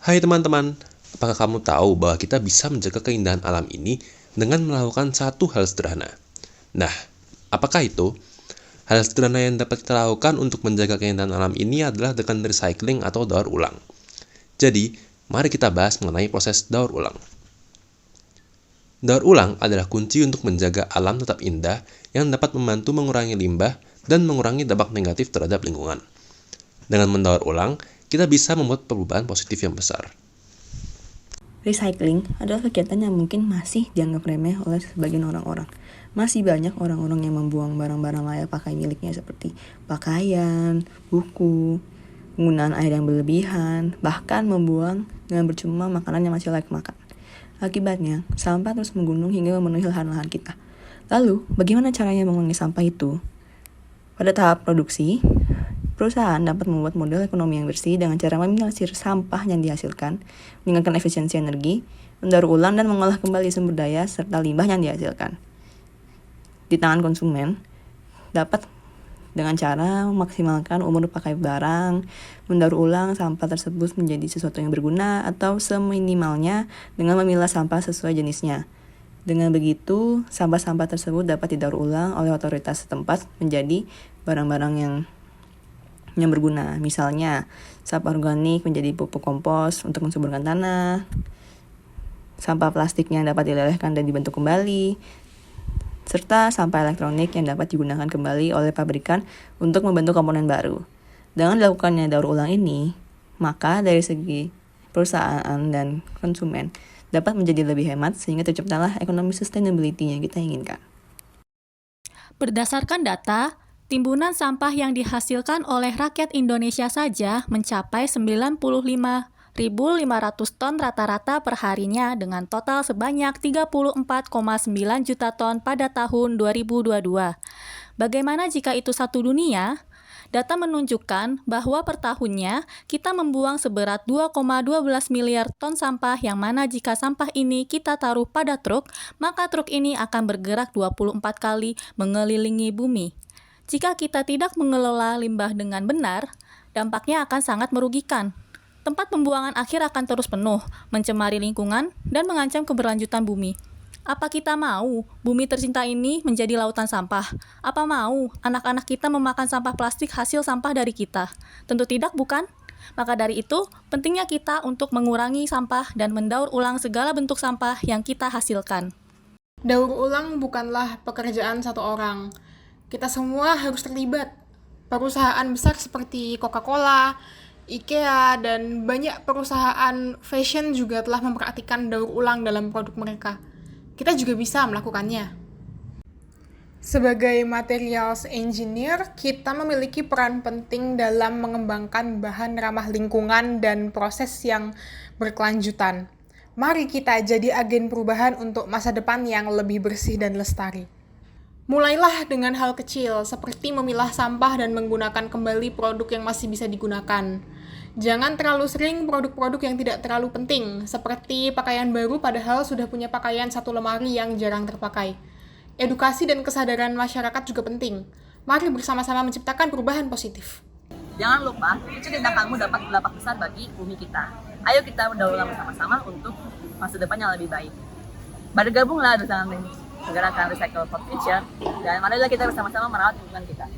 Hai teman-teman, apakah kamu tahu bahwa kita bisa menjaga keindahan alam ini dengan melakukan satu hal sederhana? Nah, apakah itu? Hal sederhana yang dapat kita lakukan untuk menjaga keindahan alam ini adalah dengan recycling atau daur ulang. Jadi, mari kita bahas mengenai proses daur ulang. Daur ulang adalah kunci untuk menjaga alam tetap indah yang dapat membantu mengurangi limbah dan mengurangi dampak negatif terhadap lingkungan. Dengan mendaur ulang, kita bisa membuat perubahan positif yang besar. Recycling adalah kegiatan yang mungkin masih dianggap remeh oleh sebagian orang-orang. Masih banyak orang-orang yang membuang barang-barang layak pakai miliknya seperti pakaian, buku, penggunaan air yang berlebihan, bahkan membuang dengan percuma makanan yang masih layak makan. Akibatnya, sampah terus menggunung hingga memenuhi lahan-lahan kita. Lalu, bagaimana caranya mengurangi sampah itu? Pada tahap produksi, perusahaan dapat membuat model ekonomi yang bersih dengan cara meminimalisir sampah yang dihasilkan, meningkatkan efisiensi energi, mendaur ulang dan mengolah kembali sumber daya serta limbah yang dihasilkan. Di tangan konsumen, dapat dengan cara memaksimalkan umur pakai barang, mendaur ulang sampah tersebut menjadi sesuatu yang berguna, atau seminimalnya dengan memilah sampah sesuai jenisnya. Dengan begitu, sampah-sampah tersebut dapat didaur ulang oleh otoritas setempat menjadi barang-barang yang berguna. Misalnya, sampah organik menjadi pupuk kompos untuk mensuburkan tanah, sampah plastiknya dapat dilelehkan dan dibentuk kembali, serta sampah elektronik yang dapat digunakan kembali oleh pabrikan untuk membentuk komponen baru. Dengan dilakukannya daur ulang ini, maka dari segi perusahaan dan konsumen dapat menjadi lebih hemat sehingga terciptalah ekonomi sustainability yang kita inginkan. Berdasarkan data, timbunan sampah yang dihasilkan oleh rakyat Indonesia saja mencapai 95.500 ton rata-rata perharinya dengan total sebanyak 34,9 juta ton pada tahun 2022. Bagaimana jika itu satu dunia? Data menunjukkan bahwa per tahunnya kita membuang seberat 2,12 miliar ton sampah yang mana jika sampah ini kita taruh pada truk, maka truk ini akan bergerak 24 kali mengelilingi bumi. Jika kita tidak mengelola limbah dengan benar, dampaknya akan sangat merugikan. Tempat pembuangan akhir akan terus penuh, mencemari lingkungan, dan mengancam keberlanjutan bumi. Apa kita mau bumi tercinta ini menjadi lautan sampah? Apa mau anak-anak kita memakan sampah plastik hasil sampah dari kita? Tentu tidak, bukan? Maka dari itu, pentingnya kita untuk mengurangi sampah dan mendaur ulang segala bentuk sampah yang kita hasilkan. Daur ulang bukanlah pekerjaan satu orang. Kita semua harus terlibat. Perusahaan besar seperti Coca-Cola, IKEA, dan banyak perusahaan fashion juga telah memperhatikan daur ulang dalam produk mereka. Kita juga bisa melakukannya. Sebagai materials engineer, kita memiliki peran penting dalam mengembangkan bahan ramah lingkungan dan proses yang berkelanjutan. Mari kita jadi agen perubahan untuk masa depan yang lebih bersih dan lestari. Mulailah dengan hal kecil, seperti memilah sampah dan menggunakan kembali produk yang masih bisa digunakan. Jangan terlalu sering produk-produk yang tidak terlalu penting, seperti pakaian baru padahal sudah punya pakaian satu lemari yang jarang terpakai. Edukasi dan kesadaran masyarakat juga penting. Mari bersama-sama menciptakan perubahan positif. Jangan lupa, kecil tentang kamu dapat berdampak besar bagi bumi kita. Ayo kita berdaur ulang bersama-sama untuk masa depan yang lebih baik. Bergabunglah dengan gerakan Recycle for Future, dan marilah kita bersama-sama merawat lingkungan kita.